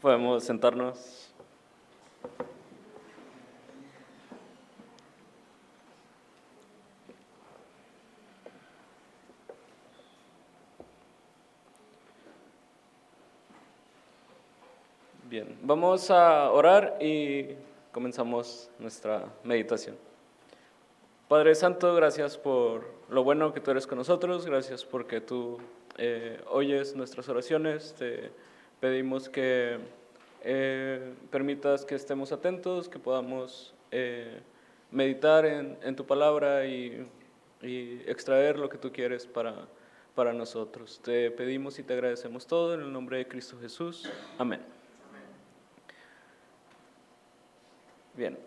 Podemos sentarnos. Bien, vamos a orar y comenzamos nuestra meditación. Padre Santo, gracias por lo bueno que tú eres con nosotros, gracias porque tú oyes nuestras oraciones, te pedimos que permitas que estemos atentos, que podamos meditar en tu palabra y extraer lo que tú quieres para nosotros. Te pedimos y te agradecemos todo en el nombre de Cristo Jesús. Amén. Bien,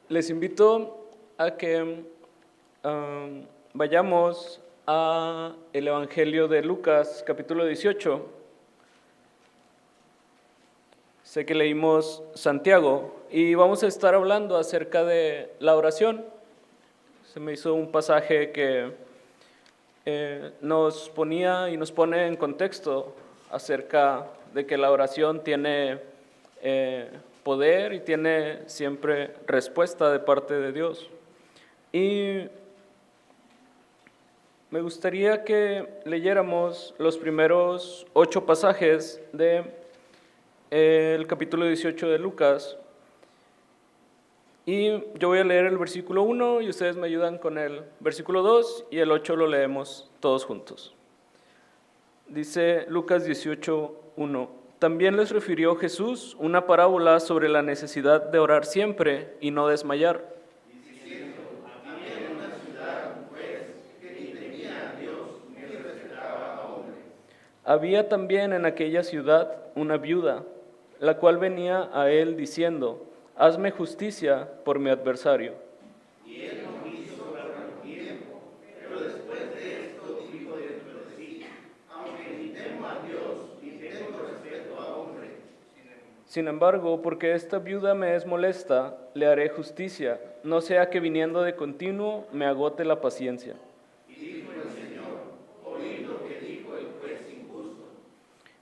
les invito a que vayamos a el Evangelio de Lucas, capítulo 18. Sé que leímos Santiago y vamos a estar hablando acerca de la oración. Se me hizo un pasaje que nos ponía y nos pone en contexto acerca de que la oración tiene poder y tiene siempre respuesta de parte de Dios. Y me gustaría que leyéramos los primeros 8 pasajes del capítulo 18 de Lucas. Y yo voy a leer el versículo 1 y ustedes me ayudan con el versículo 2 y el 8 lo leemos todos juntos. Dice Lucas 18:1. También les refirió Jesús una parábola sobre la necesidad de orar siempre y no desmayar. Diciendo, había en una ciudad un juez que ni temía a Dios ni respetaba a hombre. Había también en aquella ciudad una viuda, la cual venía a él diciendo, hazme justicia por mi adversario. Y él no quiso por algún tiempo, pero después de esto dijo dentro de sí, aunque ni temo a Dios ni tengo respeto a hombre. Sin embargo, porque esta viuda me es molesta, le haré justicia, no sea que viniendo de continuo me agote la paciencia. Y dijo el Señor, oíd lo que dijo el juez injusto.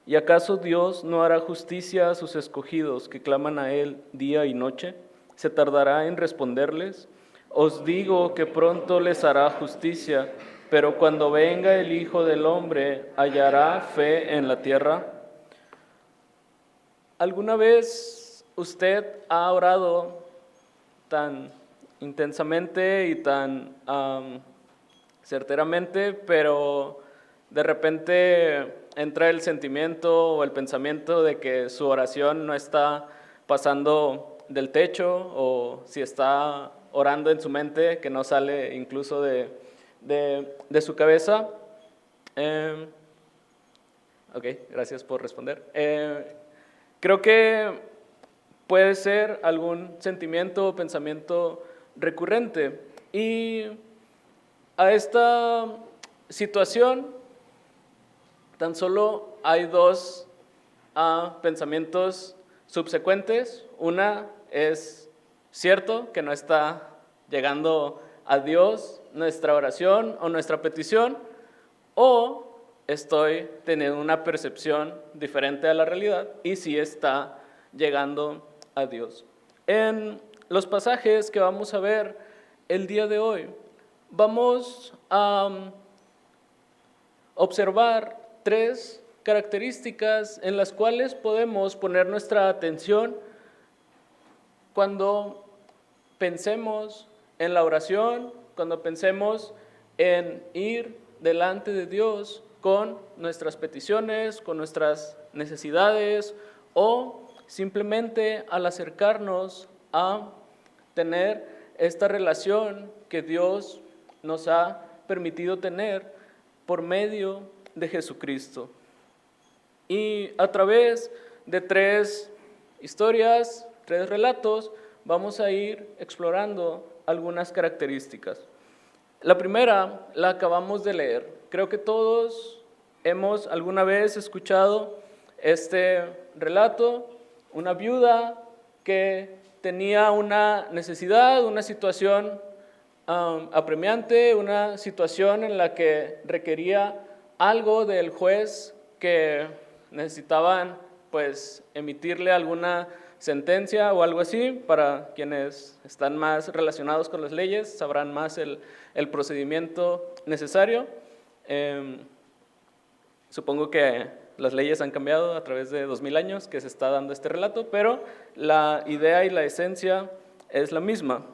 ¿Y acaso Dios no hará justicia a sus escogidos que claman a Él día y noche? ¿Se tardará en responderles? Os digo que pronto les hará justicia, pero cuando venga el Hijo del Hombre, ¿hallará fe en la tierra? ¿Alguna vez usted ha orado tan intensamente y tan certeramente, pero de repente entra el sentimiento o el pensamiento de que su oración no está pasando del techo, o si está orando en su mente, que no sale incluso de su cabeza? Ok, gracias por responder. Creo que puede ser algún sentimiento o pensamiento recurrente. Y a esta situación tan solo hay 2 pensamientos subsecuentes. Una es cierto que no está llegando a Dios nuestra oración o nuestra petición, o estoy teniendo una percepción diferente a la realidad y sí está llegando a Dios. En los pasajes que vamos a ver el día de hoy, vamos a observar 3 características en las cuales podemos poner nuestra atención cuando pensemos en la oración, cuando pensemos en ir delante de Dios con nuestras peticiones, con nuestras necesidades, o simplemente al acercarnos a tener esta relación que Dios nos ha permitido tener por medio de Jesucristo. Y a través de 3 historias, 3 relatos, vamos a ir explorando algunas características. La primera la acabamos de leer. Creo que todos hemos alguna vez escuchado este relato, una viuda que tenía una necesidad, una situación apremiante, una situación en la que requería algo del juez que necesitaban pues emitirle alguna sentencia o algo así. Para quienes están más relacionados con las leyes sabrán más el procedimiento necesario. Supongo que las leyes han cambiado a través de 2000 años que se está dando este relato, pero la idea y la esencia es la misma.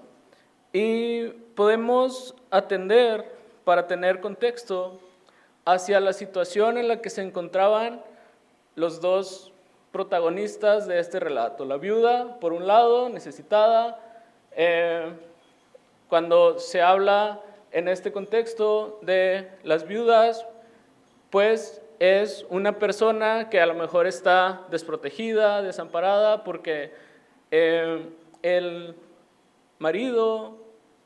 Y podemos atender, para tener contexto, hacia la situación en la que se encontraban los dos protagonistas de este relato. La viuda, por un lado, necesitada. Cuando se habla en este contexto de las viudas, pues es una persona que a lo mejor está desprotegida, desamparada, porque el marido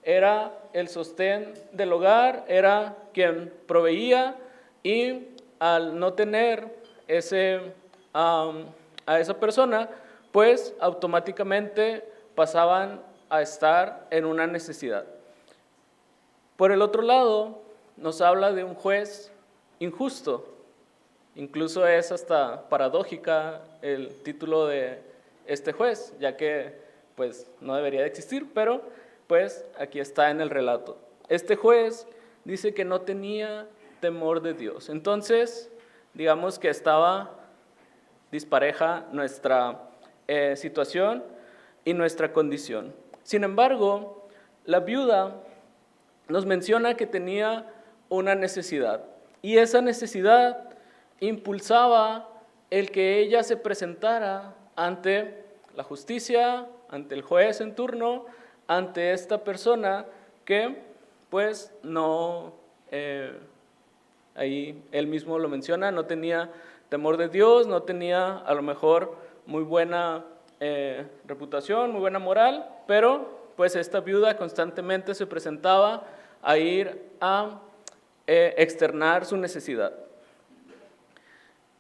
era el sostén del hogar, era quien proveía, y al no tener a esa persona, pues automáticamente pasaban a estar en una necesidad. Por el otro lado, nos habla de un juez injusto. Incluso es hasta paradójica el título de este juez, ya que pues no debería de existir, pero pues aquí está en el relato. Este juez dice que no tenía temor de Dios. Entonces, digamos que estaba dispareja nuestra situación y nuestra condición. Sin embargo, la viuda nos menciona que tenía una necesidad, y esa necesidad impulsaba el que ella se presentara ante la justicia, ante el juez en turno, ante esta persona que pues no, ahí él mismo lo menciona, no tenía temor de Dios, no tenía a lo mejor muy buena reputación, muy buena moral, pero pues esta viuda constantemente se presentaba a ir a externar su necesidad.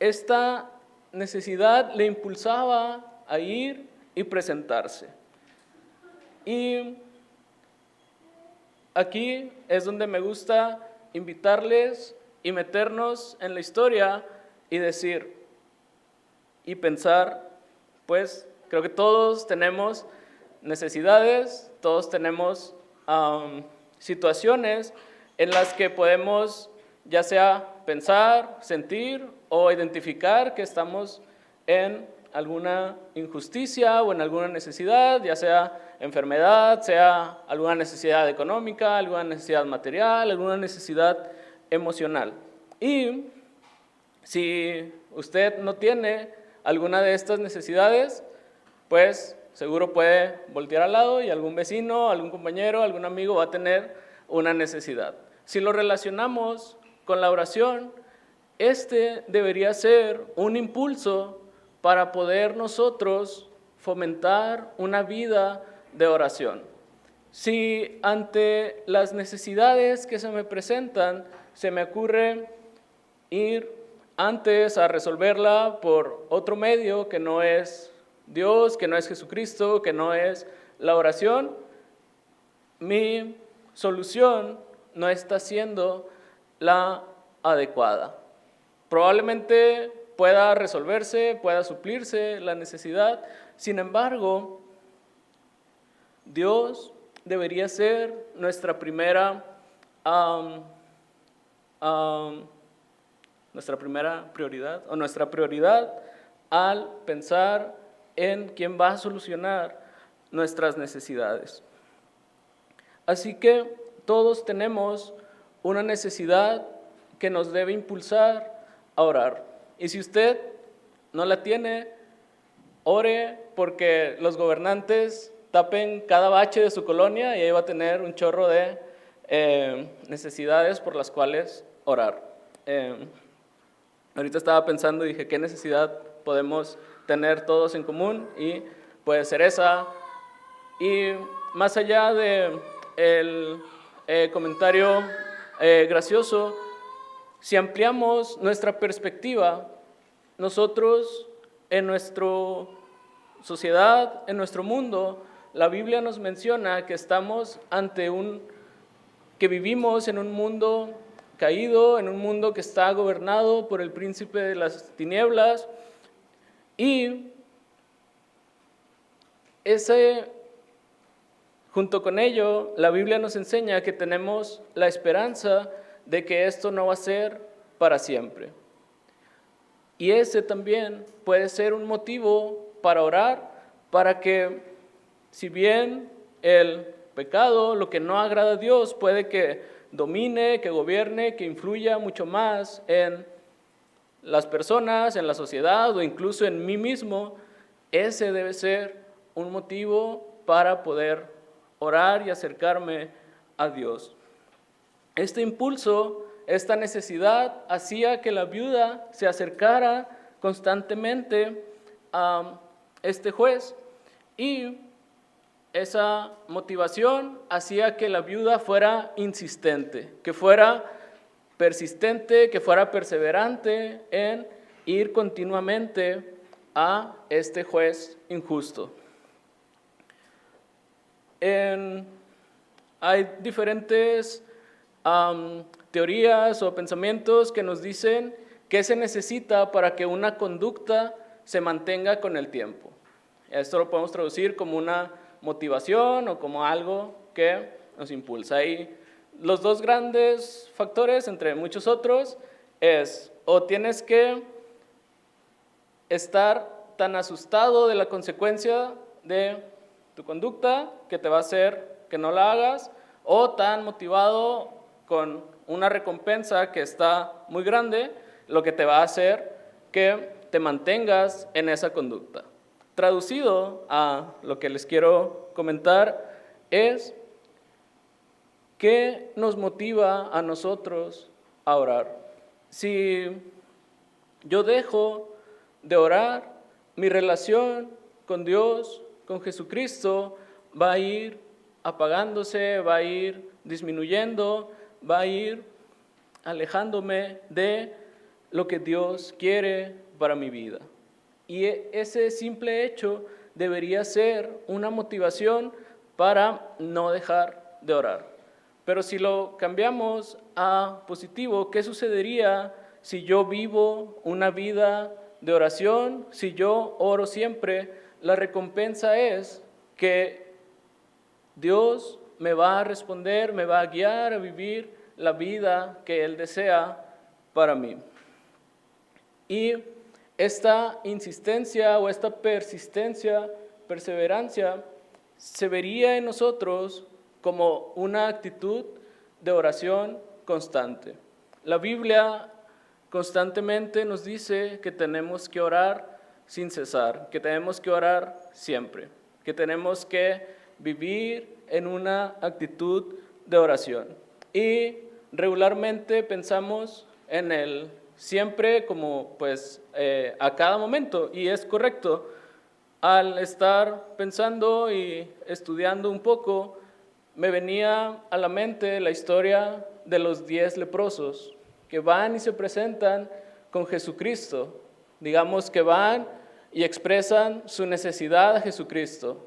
Esta necesidad le impulsaba a ir y presentarse. Y aquí es donde me gusta invitarles y meternos en la historia y decir y pensar, pues creo que todos tenemos necesidades, todos tenemos situaciones en las que podemos ya sea pensar, sentir o identificar que estamos en alguna injusticia o en alguna necesidad, ya sea enfermedad, sea alguna necesidad económica, alguna necesidad material, alguna necesidad emocional. Y si usted no tiene alguna de estas necesidades, pues seguro puede voltear al lado y algún vecino, algún compañero, algún amigo va a tener una necesidad. Si lo relacionamos con la oración, este debería ser un impulso para poder nosotros fomentar una vida de oración. Si ante las necesidades que se me presentan, se me ocurre ir antes a resolverla por otro medio que no es Dios, que no es Jesucristo, que no es la oración, mi solución no está siendo la adecuada. Probablemente pueda resolverse, pueda suplirse la necesidad, sin embargo, Dios debería ser nuestra primera prioridad, o nuestra prioridad al pensar en quién va a solucionar nuestras necesidades. Así que todos tenemos una necesidad que nos debe impulsar a orar. Y si usted no la tiene, ore porque los gobernantes tapen cada bache de su colonia y ahí va a tener un chorro de necesidades por las cuales orar. Ahorita estaba pensando y dije, ¿qué necesidad podemos tener todos en común? Y puede ser esa. Y más allá de el comentario gracioso, si ampliamos nuestra perspectiva, nosotros en nuestra sociedad, en nuestro mundo, la Biblia nos menciona que que vivimos en un mundo caído, en un mundo que está gobernado por el príncipe de las tinieblas, Y junto con ello, la Biblia nos enseña que tenemos la esperanza de que esto no va a ser para siempre. Y ese también puede ser un motivo para orar, para que, si bien el pecado, lo que no agrada a Dios, puede que domine, que gobierne, que influya mucho más en las personas, en la sociedad o incluso en mí mismo, ese debe ser un motivo para poder orar y acercarme a Dios. Este impulso, esta necesidad hacía que la viuda se acercara constantemente a este juez, y esa motivación hacía que la viuda fuera insistente, que fuera persistente, que fuera perseverante en ir continuamente a este juez injusto. Hay diferentes teorías o pensamientos que nos dicen qué se necesita para que una conducta se mantenga con el tiempo. Esto lo podemos traducir como una motivación o como algo que nos impulsa. Y los dos grandes factores, entre muchos otros, es o tienes que estar tan asustado de la consecuencia de tu conducta que te va a hacer que no la hagas, o tan motivado con una recompensa que está muy grande, lo que te va a hacer que te mantengas en esa conducta. Traducido a lo que les quiero comentar es: ¿qué nos motiva a nosotros a orar? Si yo dejo de orar, mi relación con Dios, con Jesucristo, va a ir apagándose, va a ir disminuyendo, va a ir alejándome de lo que Dios quiere para mi vida. Y ese simple hecho debería ser una motivación para no dejar de orar. Pero si lo cambiamos a positivo, ¿qué sucedería si yo vivo una vida de oración? Si yo oro siempre, la recompensa es que Dios me va a responder, me va a guiar a vivir la vida que Él desea para mí. Y esta insistencia o esta persistencia, perseverancia, se vería en nosotros como una actitud de oración constante. La Biblia constantemente nos dice que tenemos que orar sin cesar, que tenemos que orar siempre, que tenemos que vivir en una actitud de oración. Y regularmente pensamos en el siempre como a cada momento, y es correcto. Al estar pensando y estudiando un poco, me venía a la mente la historia de los 10 leprosos que van y se presentan con Jesucristo. Digamos que van y expresan su necesidad a Jesucristo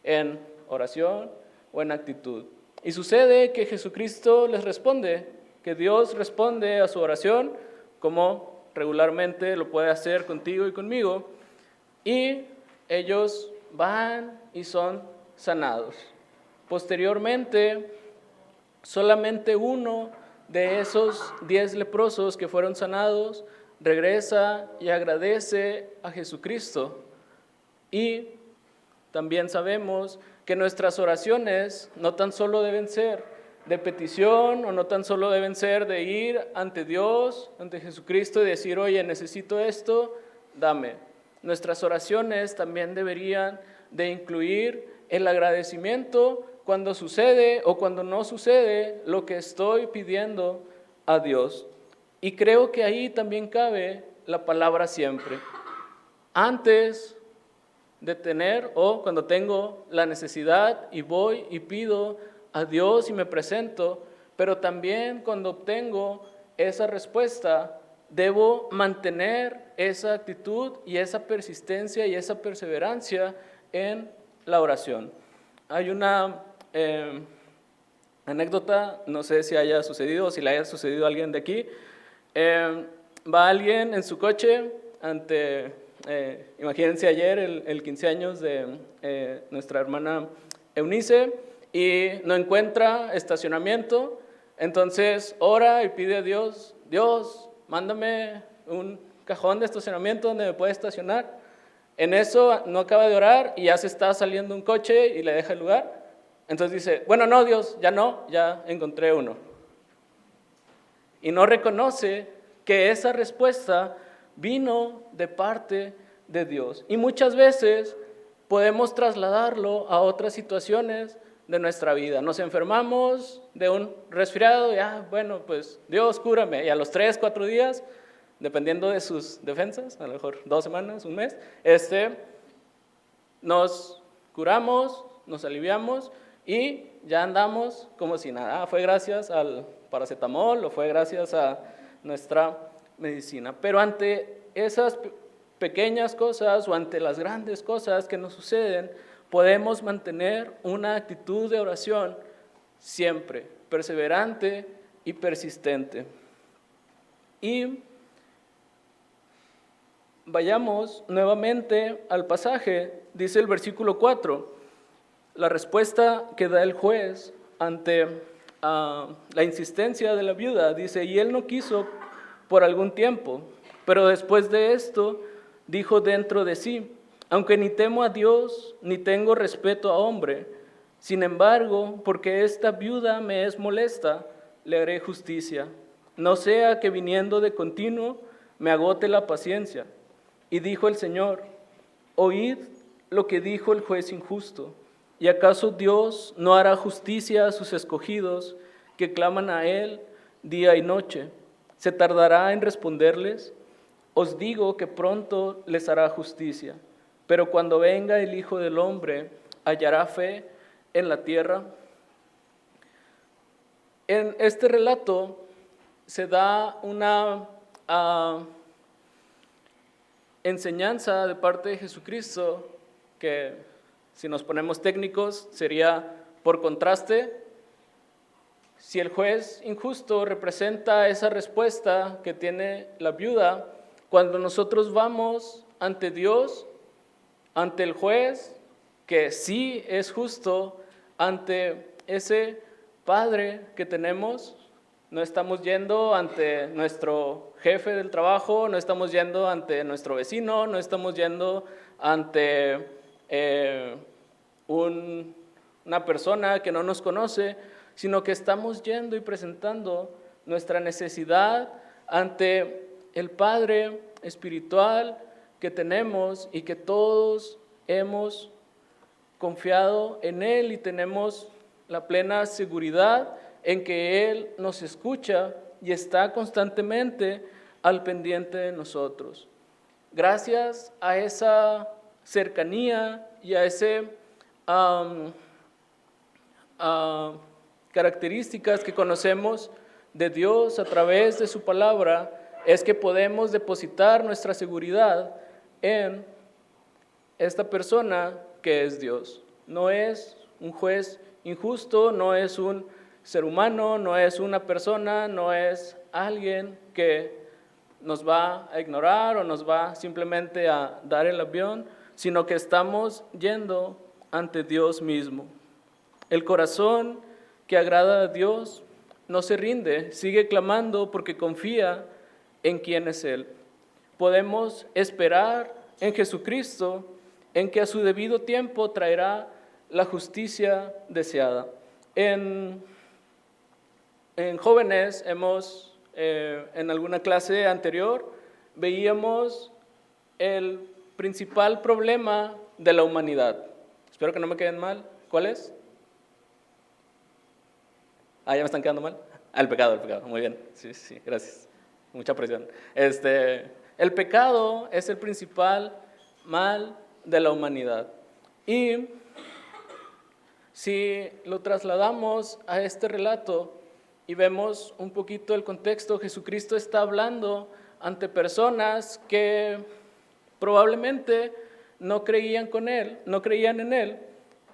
en oración o en actitud. Y sucede que Jesucristo les responde, que Dios responde a su oración, como regularmente lo puede hacer contigo y conmigo, y ellos van y son sanados. Posteriormente, solamente uno de esos 10 leprosos que fueron sanados regresa y agradece a Jesucristo. Y también sabemos que nuestras oraciones no tan solo deben ser de petición, o no tan solo deben ser de ir ante Dios, ante Jesucristo y decir: oye, necesito esto, dame. Nuestras oraciones también deberían de incluir el agradecimiento cuando sucede o cuando no sucede lo que estoy pidiendo a Dios. Y creo que ahí también cabe la palabra siempre. Antes de tener, o cuando tengo la necesidad y voy y pido a Dios y me presento, pero también cuando obtengo esa respuesta, debo mantener esa actitud y esa persistencia y esa perseverancia en la oración. Hay una anécdota, no sé si haya sucedido o si le haya sucedido a alguien de aquí. Va alguien en su coche ante imagínense ayer el 15 años de nuestra hermana Eunice y no encuentra estacionamiento, entonces ora y pide a Dios, Dios, mándame un cajón de estacionamiento donde me pueda estacionar. En eso no acaba de orar y ya se está saliendo un coche y le deja el lugar. Entonces dice, bueno, no, Dios, ya no, ya encontré uno. Y no reconoce que esa respuesta vino de parte de Dios. Y muchas veces podemos trasladarlo a otras situaciones de nuestra vida. Nos enfermamos de un resfriado y, bueno, pues Dios cúrame. Y a los 3, 4 días, dependiendo de sus defensas, a lo mejor 2 semanas, un mes, nos curamos, nos aliviamos y ya andamos como si nada. Fue gracias al paracetamol o fue gracias a nuestra medicina. Pero ante esas pequeñas cosas o ante las grandes cosas que nos suceden, podemos mantener una actitud de oración siempre, perseverante y persistente. Y vayamos nuevamente al pasaje, dice el versículo 4, la respuesta que da el juez ante la insistencia de la viuda, dice, y él no quiso por algún tiempo, pero después de esto dijo dentro de sí, aunque ni temo a Dios, ni tengo respeto a hombre, sin embargo, porque esta viuda me es molesta, le haré justicia, no sea que viniendo de continuo me agote la paciencia. Y dijo el Señor, oíd lo que dijo el juez injusto, ¿y acaso Dios no hará justicia a sus escogidos que claman a Él día y noche? ¿Se tardará en responderles? Os digo que pronto les hará justicia, pero cuando venga el Hijo del Hombre, ¿hallará fe en la tierra? En este relato se da una enseñanza de parte de Jesucristo que, si nos ponemos técnicos, sería por contraste. Si el juez injusto representa esa respuesta que tiene la viuda, cuando nosotros vamos ante Dios, ante el juez, que sí es justo, ante ese Padre que tenemos, no estamos yendo ante nuestro jefe del trabajo, no estamos yendo ante nuestro vecino, no estamos yendo ante una persona que no nos conoce, sino que estamos yendo y presentando nuestra necesidad ante el Padre espiritual que tenemos y que todos hemos confiado en Él y tenemos la plena seguridad en que Él nos escucha y está constantemente al pendiente de nosotros. Gracias a esa cercanía y a ese características que conocemos de Dios a través de su palabra, es que podemos depositar nuestra seguridad en esta persona que es Dios. No es un juez injusto, no es un ser humano, no es una persona, no es alguien que nos va a ignorar o nos va simplemente a dar el avión, sino que estamos yendo ante Dios mismo. El corazón que agrada a Dios no se rinde, sigue clamando porque confía en quién es Él. Podemos esperar en Jesucristo, en que a su debido tiempo traerá la justicia deseada. En jóvenes en alguna clase anterior, veíamos el principal problema de la humanidad. Espero que no me queden mal. ¿Cuál es? Ya me están quedando mal. El pecado. Muy bien. Sí, gracias. Mucha presión. El pecado es el principal mal de la humanidad. Y si lo trasladamos a este relato y vemos un poquito el contexto, Jesucristo está hablando ante personas que probablemente no creían en Él,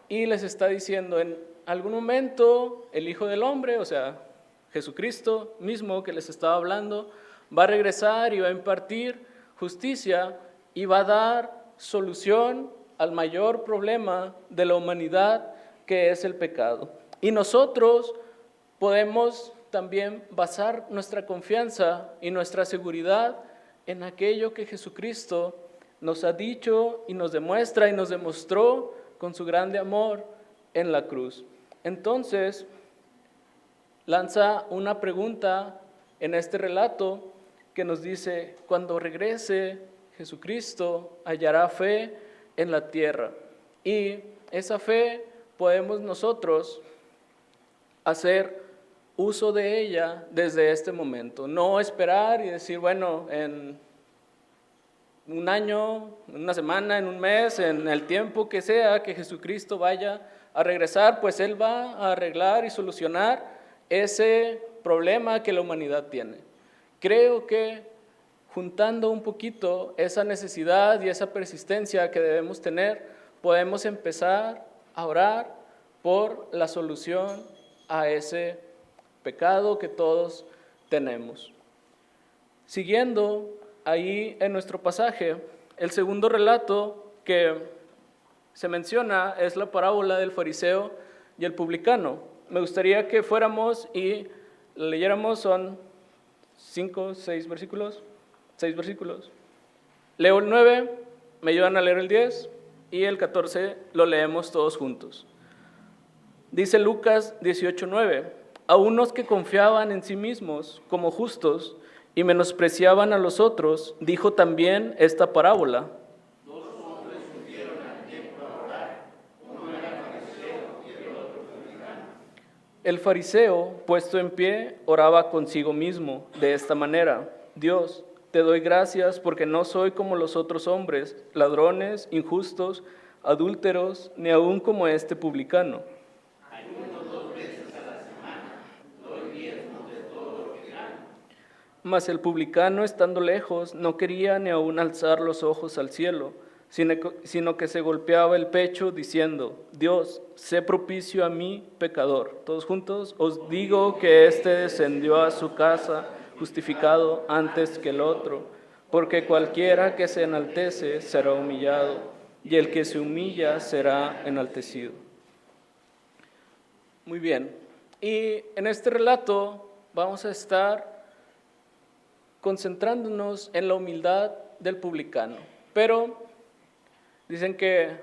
y les está diciendo, en algún momento el Hijo del Hombre, o sea, Jesucristo mismo que les estaba hablando, va a regresar y va a impartir justicia y va a dar solución al mayor problema de la humanidad, que es el pecado. Y nosotros podemos también basar nuestra confianza y nuestra seguridad en aquello que Jesucristo nos ha dicho y nos demuestra y nos demostró con su grande amor en la cruz. Entonces, lanza una pregunta en este relato que nos dice: cuando regrese Jesucristo, hallará fe en la tierra. Y esa fe podemos nosotros hacer uso de ella desde este momento. No esperar y decir, bueno, en un año, en una semana, en un mes, en el tiempo que sea que Jesucristo vaya a regresar, pues Él va a arreglar y solucionar ese problema que la humanidad tiene. Creo que juntando un poquito esa necesidad y esa persistencia que debemos tener, podemos empezar a orar por la solución a ese pecado que todos tenemos. Siguiendo ahí en nuestro pasaje, el segundo relato que se menciona es la parábola del fariseo y el publicano. Me gustaría que fuéramos y leyéramos, son 6 versículos. Leo el 9, me ayudan a leer el 10 y el 14 lo leemos todos juntos. Dice Lucas 18:9: a unos que confiaban en sí mismos como justos y menospreciaban a los otros, dijo también esta parábola. Dos hombres subieron al templo a orar, uno era fariseo y el otro publicano. El fariseo, puesto en pie, oraba consigo mismo de esta manera: Dios, te doy gracias porque no soy como los otros hombres, ladrones, injustos, adúlteros, ni aun como este publicano. Ayuno 2 veces a la semana, doy diezmos de todo lo que gano. Mas el publicano, estando lejos, no quería ni aun alzar los ojos al cielo, sino que se golpeaba el pecho diciendo: Dios, sé propicio a mí, pecador. Todos juntos: os digo que éste descendió a su casa justificado antes que el otro, porque cualquiera que se enaltece será humillado, y el que se humilla será enaltecido. Muy bien, y en este relato vamos a estar concentrándonos en la humildad del publicano, pero dicen que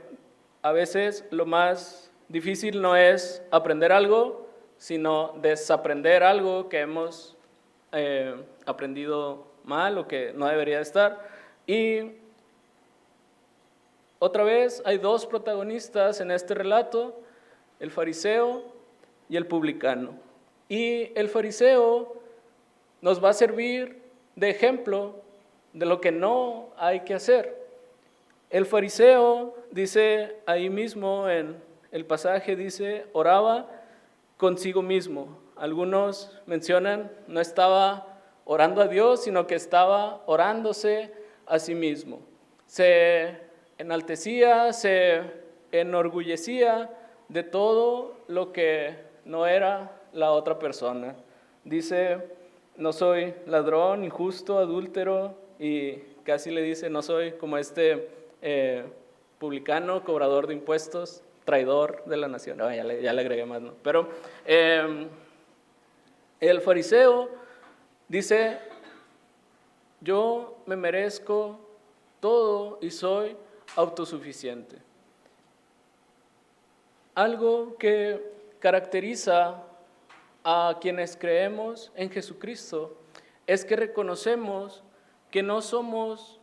a veces lo más difícil no es aprender algo, sino desaprender algo que hemos aprendido mal o que no debería estar. Y otra vez hay dos protagonistas en este relato: el fariseo y el publicano. Y el fariseo nos va a servir de ejemplo de lo que no hay que hacer. El fariseo, dice ahí mismo en el pasaje, dice, oraba consigo mismo. Algunos mencionan, no estaba orando a Dios, sino que estaba orándose a sí mismo. Se enaltecía, se enorgullecía de todo lo que no era la otra persona. Dice, no soy ladrón, injusto, adúltero, y casi le dice, no soy como este publicano, cobrador de impuestos, traidor de la nación. No, ya le agregué más, ¿no? Pero el fariseo dice, yo me merezco todo y soy autosuficiente. Algo que caracteriza a quienes creemos en Jesucristo es que reconocemos que no somos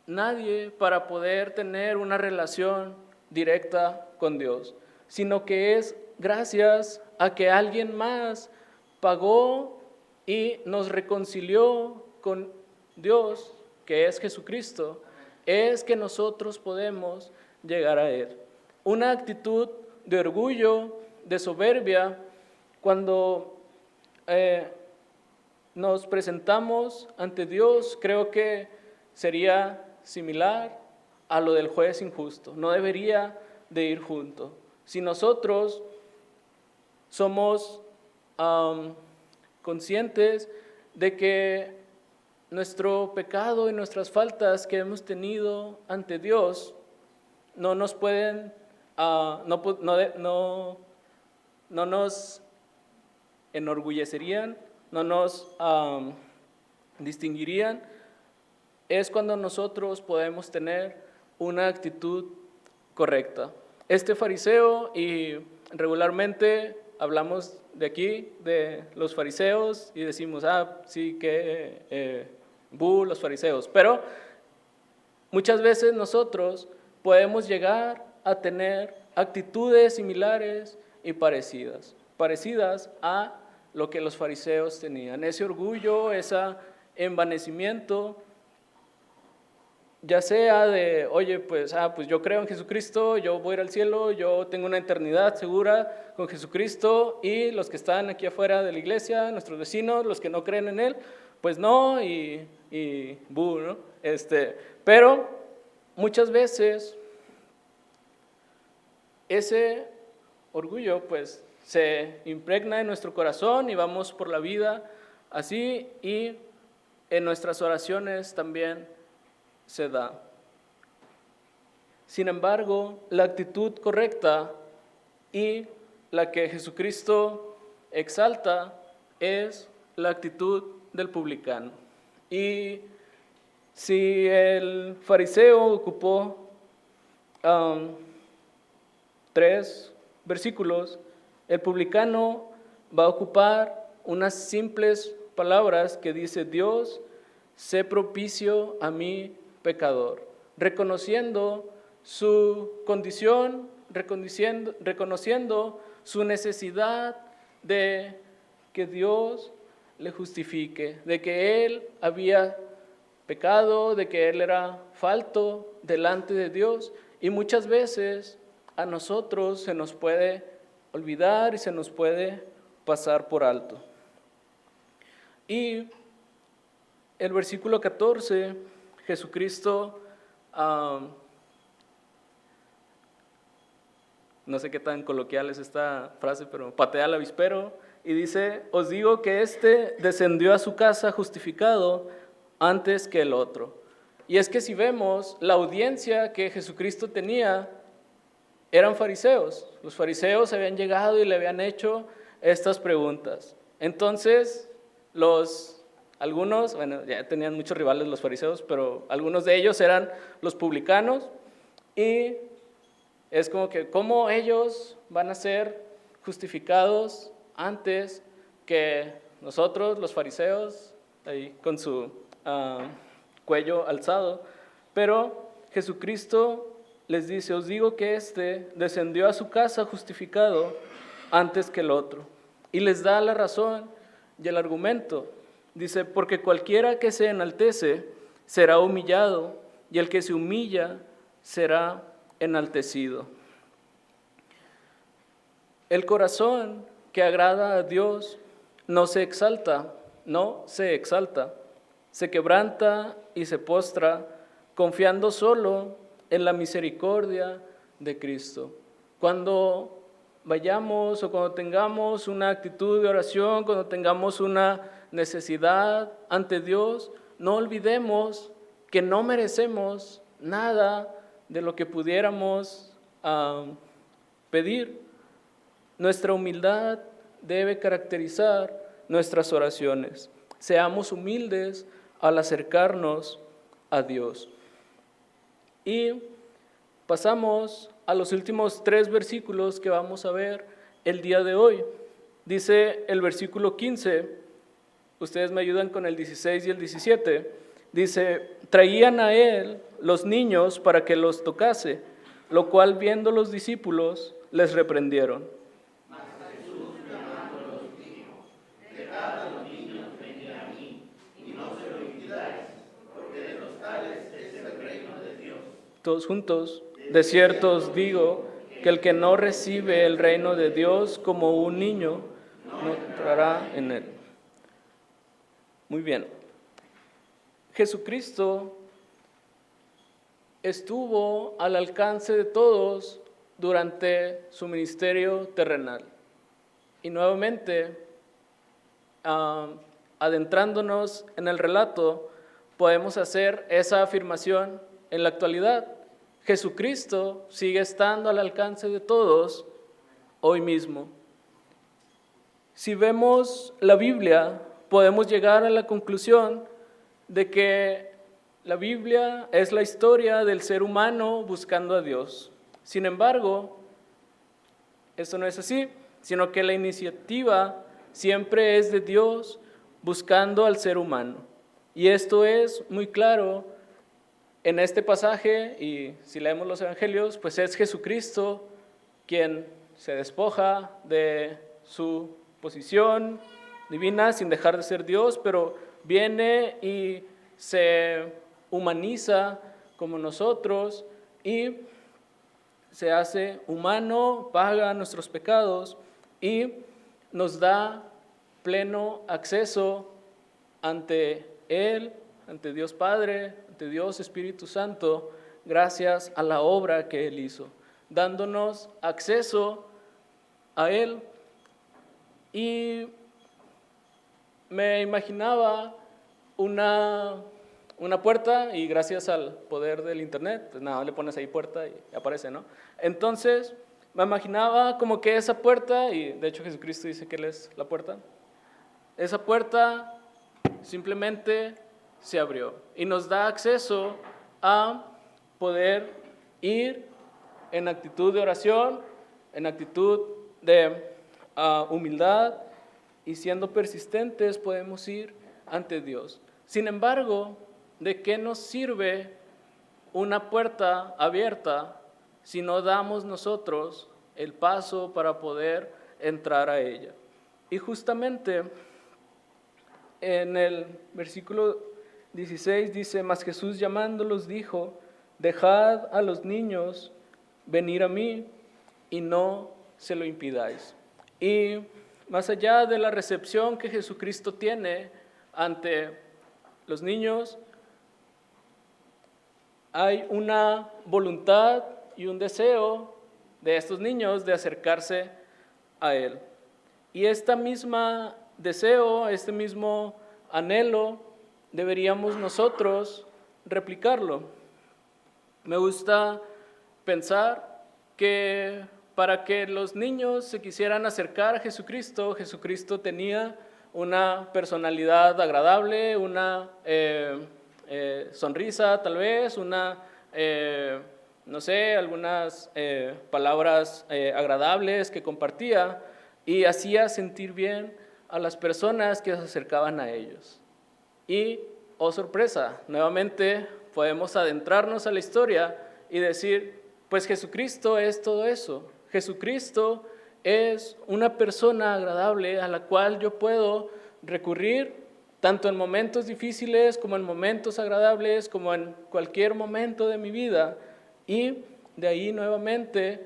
nadie para poder tener una relación directa con Dios, sino que es gracias a que alguien más pagó y nos reconcilió con Dios, que es Jesucristo, es que nosotros podemos llegar a Él. Una actitud de orgullo, de soberbia, cuando nos presentamos ante Dios, creo que sería similar a lo del juez injusto. No debería de ir junto. Si nosotros somos conscientes de que nuestro pecado y nuestras faltas que hemos tenido ante Dios no nos pueden, no nos enorgullecerían, no nos distinguirían. Es cuando nosotros podemos tener una actitud correcta. Este fariseo, y regularmente hablamos de aquí, de los fariseos, y decimos, sí, que los fariseos. Pero muchas veces nosotros podemos llegar a tener actitudes similares y parecidas a lo que los fariseos tenían. Ese orgullo, ese envanecimiento, ya sea de, oye, pues yo creo en Jesucristo, yo voy a ir al cielo, yo tengo una eternidad segura con Jesucristo, y los que están aquí afuera de la iglesia, nuestros vecinos, los que no creen en Él, pues no, ¿no? Pero muchas veces ese orgullo pues se impregna en nuestro corazón y vamos por la vida así, y en nuestras oraciones también se da. Sin embargo, la actitud correcta y la que Jesucristo exalta es la actitud del publicano. Y si el fariseo ocupó 3 versículos, el publicano va a ocupar unas simples palabras que dice: Dios, sé propicio a mí, pecador, reconociendo su condición, reconociendo su necesidad de que Dios le justifique, de que él había pecado, de que él era falto delante de Dios. Y muchas veces a nosotros se nos puede olvidar y se nos puede pasar por alto. Y el versículo 14, Jesucristo, no sé qué tan coloquial es esta frase, pero patea al avispero y dice: os digo que éste descendió a su casa justificado antes que el otro. Y es que si vemos la audiencia que Jesucristo tenía, eran fariseos. Los fariseos habían llegado y le habían hecho estas preguntas. Entonces, algunos, ya tenían muchos rivales los fariseos, pero algunos de ellos eran los publicanos, y es como que, ¿cómo ellos van a ser justificados antes que nosotros, los fariseos, ahí con su cuello alzado? Pero Jesucristo les dice: os digo que éste descendió a su casa justificado antes que el otro. Y les da la razón y el argumento. Dice: porque cualquiera que se enaltece será humillado, y el que se humilla será enaltecido. El corazón que agrada a Dios no se exalta, se quebranta y se postra, confiando solo en la misericordia de Cristo. Cuando vayamos o cuando tengamos una actitud de oración, cuando tengamos una necesidad ante Dios, no olvidemos que no merecemos nada de lo que pudiéramos pedir. Nuestra humildad debe caracterizar nuestras oraciones. Seamos humildes al acercarnos a Dios. Y pasamos a los últimos 3 versículos que vamos a ver el día de hoy. Dice el versículo 15, ustedes me ayudan con el 16 y el 17, dice: traían a él los niños para que los tocase, lo cual viendo los discípulos les reprendieron. Mas Jesús, llamándolos, dijo: dejad a los niños venir a mí, y no se lo impidáis, porque de los tales es el reino de Dios. Todos juntos: de cierto os digo que el que no recibe el reino de Dios como un niño, no entrará en él. Muy bien. Jesucristo estuvo al alcance de todos durante su ministerio terrenal. Y nuevamente, adentrándonos en el relato, podemos hacer esa afirmación en la actualidad. Jesucristo sigue estando al alcance de todos hoy mismo. Si vemos la Biblia, podemos llegar a la conclusión de que la Biblia es la historia del ser humano buscando a Dios. Sin embargo, eso no es así, sino que la iniciativa siempre es de Dios buscando al ser humano. Y esto es muy claro en este pasaje, y si leemos los evangelios, pues es Jesucristo quien se despoja de su posición divina sin dejar de ser Dios, pero viene y se humaniza como nosotros y se hace humano, paga nuestros pecados y nos da pleno acceso ante Él, ante Dios Padre, ante Dios Espíritu Santo, gracias a la obra que Él hizo, dándonos acceso a Él. Y me imaginaba una puerta, y gracias al poder del internet, pues nada, le pones ahí puerta y aparece, ¿no? Entonces, me imaginaba como que esa puerta, y de hecho Jesucristo dice que Él es la puerta, esa puerta simplemente se abrió y nos da acceso a poder ir en actitud de oración, en actitud de humildad, y siendo persistentes podemos ir ante Dios. Sin embargo, ¿de qué nos sirve una puerta abierta si no damos nosotros el paso para poder entrar a ella? Y justamente en el versículo 16 dice: mas Jesús llamándolos dijo, dejad a los niños venir a mí y no se lo impidáis. Y más allá de la recepción que Jesucristo tiene ante los niños, hay una voluntad y un deseo de estos niños de acercarse a Él. Y este mismo deseo, este mismo anhelo, deberíamos nosotros replicarlo. Me gusta pensar que para que los niños se quisieran acercar a Jesucristo, Jesucristo tenía una personalidad agradable, una sonrisa tal vez, no sé, algunas palabras agradables que compartía, y hacía sentir bien a las personas que se acercaban a ellos. Y, oh sorpresa, nuevamente podemos adentrarnos a la historia y decir, pues Jesucristo es todo eso. Jesucristo es una persona agradable a la cual yo puedo recurrir tanto en momentos difíciles como en momentos agradables, como en cualquier momento de mi vida. Y de ahí nuevamente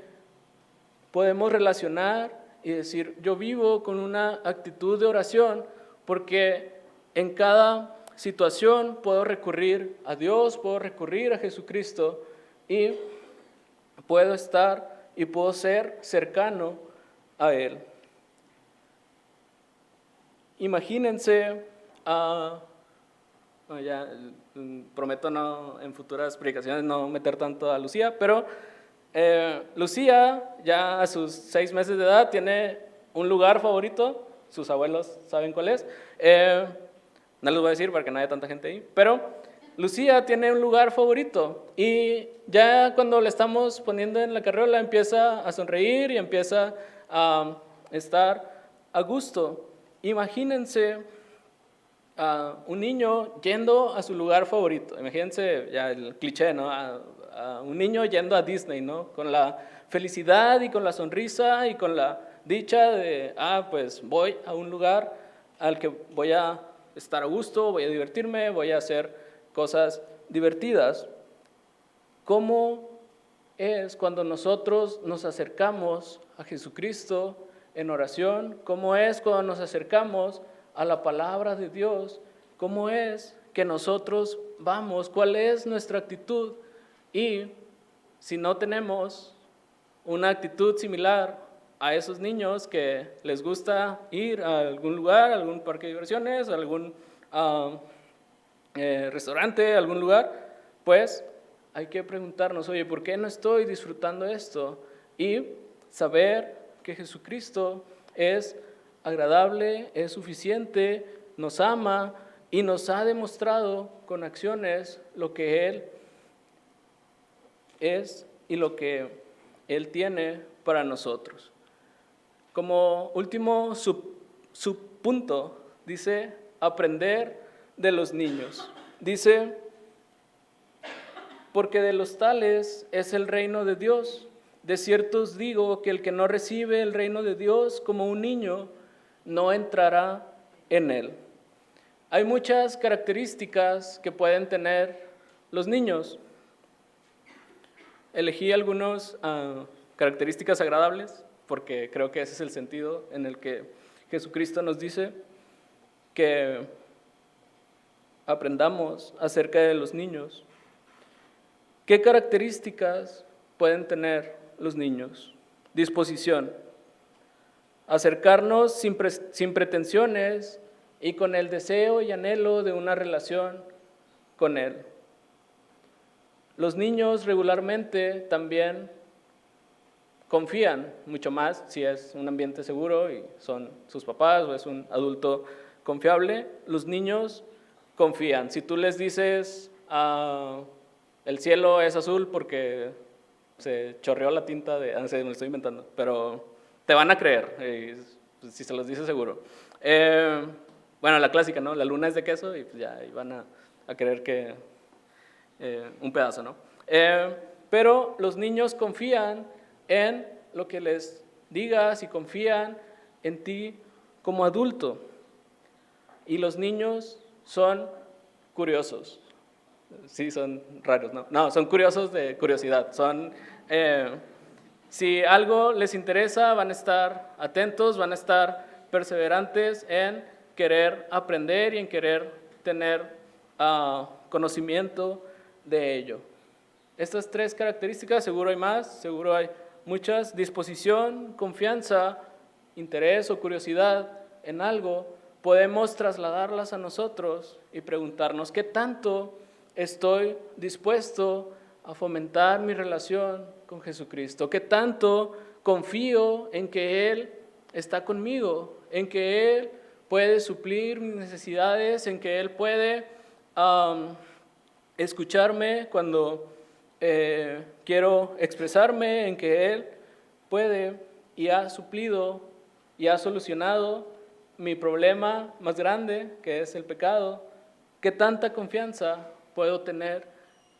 podemos relacionar y decir, yo vivo con una actitud de oración porque en cada situación puedo recurrir a Dios, puedo recurrir a Jesucristo y puedo estar y puedo ser cercano a Él. Imagínense, prometo no, en futuras predicaciones no meter tanto a Lucía, pero Lucía ya a sus 6 meses de edad tiene un lugar favorito, sus abuelos saben cuál es, no les voy a decir para que no haya tanta gente ahí, pero Lucía tiene un lugar favorito y ya cuando le estamos poniendo en la carriola empieza a sonreír y empieza a estar a gusto. Imagínense a un niño yendo a su lugar favorito. Imagínense ya el cliché, ¿no? A un niño yendo a Disney, ¿no? Con la felicidad y con la sonrisa y con la dicha de, pues voy a un lugar al que voy a estar a gusto, voy a divertirme, voy a hacer cosas divertidas. ¿Cómo es cuando nosotros nos acercamos a Jesucristo en oración? ¿Cómo es cuando nos acercamos a la palabra de Dios? ¿Cómo es que nosotros vamos? ¿Cuál es nuestra actitud? Y si no tenemos una actitud similar a esos niños que les gusta ir a algún lugar, a algún parque de diversiones, a algún restaurante, algún lugar, pues hay que preguntarnos, oye, ¿por qué no estoy disfrutando esto? Y saber que Jesucristo es agradable, es suficiente, nos ama y nos ha demostrado con acciones lo que Él es y lo que Él tiene para nosotros. Como último subpunto, dice aprender de los niños. Dice, porque de los tales es el reino de Dios. De cierto os digo que el que no recibe el reino de Dios como un niño, no entrará en él. Hay muchas características que pueden tener los niños. Elegí algunas características agradables, porque creo que ese es el sentido en el que Jesucristo nos dice que aprendamos acerca de los niños. ¿Qué características pueden tener los niños? Disposición. Acercarnos sin pretensiones y con el deseo y anhelo de una relación con Él. Los niños regularmente también confían mucho más si es un ambiente seguro y son sus papás o es un adulto confiable. Los niños confían. Si tú les dices, el cielo es azul porque se chorreó la tinta de... me lo estoy inventando, pero te van a creer, si se los dice seguro. Bueno, la clásica, ¿no? La luna es de queso y pues ya y van a creer que un pedazo, ¿no? Pero los niños confían en lo que les digas y confían en ti como adulto. Y los niños son curiosos. Sí, son raros, ¿no? No, son curiosos de curiosidad. Si algo les interesa, van a estar atentos, van a estar perseverantes en querer aprender y en querer tener conocimiento de ello. Estas tres características, seguro hay más, seguro hay muchas: disposición, confianza, interés o curiosidad en algo, podemos trasladarlas a nosotros y preguntarnos qué tanto estoy dispuesto a fomentar mi relación con Jesucristo, qué tanto confío en que Él está conmigo, en que Él puede suplir mis necesidades, en que Él puede escucharme cuando quiero expresarme, en que Él puede y ha suplido y ha solucionado mi problema más grande, que es el pecado. ¿Qué tanta confianza puedo tener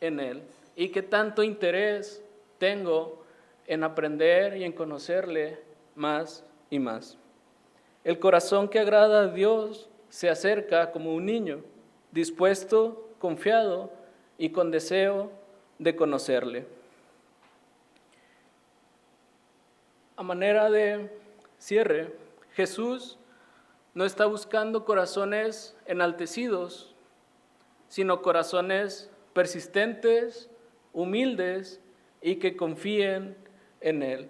en Él? ¿Y qué tanto interés tengo en aprender y en conocerle más y más? El corazón que agrada a Dios se acerca como un niño, dispuesto, confiado y con deseo de conocerle. A manera de cierre, Jesús no está buscando corazones enaltecidos, sino corazones persistentes, humildes y que confíen en Él.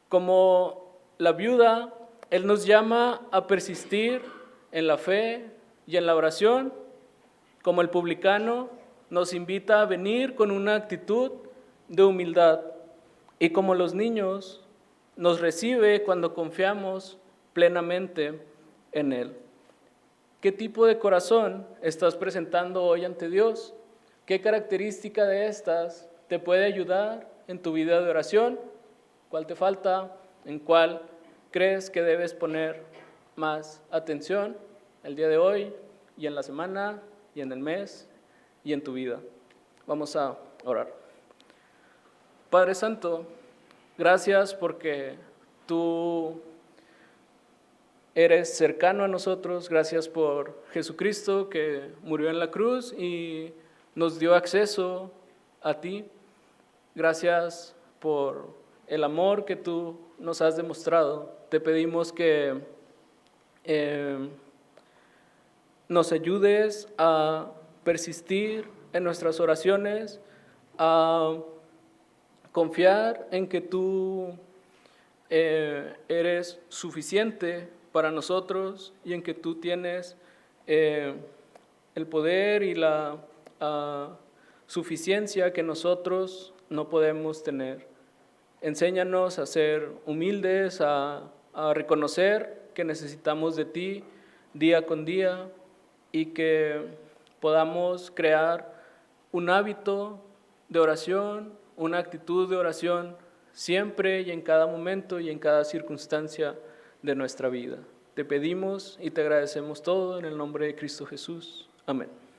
Como la viuda, Él nos llama a persistir en la fe y en la oración. Como el publicano, nos invita a venir con una actitud de humildad. Y como los niños, nos recibe cuando confiamos plenamente en Él. ¿Qué tipo de corazón estás presentando hoy ante Dios? ¿Qué característica de estas te puede ayudar en tu vida de oración? ¿Cuál te falta? ¿En cuál crees que debes poner más atención el día de hoy y en la semana y en el mes y en tu vida? Vamos a orar. Padre Santo, gracias porque tú eres cercano a nosotros. Gracias por Jesucristo que murió en la cruz y nos dio acceso a ti. Gracias por el amor que tú nos has demostrado. Te pedimos que nos ayudes a persistir en nuestras oraciones, a confiar en que tú eres suficiente para nosotros y en que tú tienes el poder y la suficiencia que nosotros no podemos tener. Enséñanos a ser humildes, a reconocer que necesitamos de ti día con día y que podamos crear un hábito de oración, una actitud de oración siempre y en cada momento y en cada circunstancia de nuestra vida. Te pedimos y te agradecemos todo en el nombre de Cristo Jesús. Amén.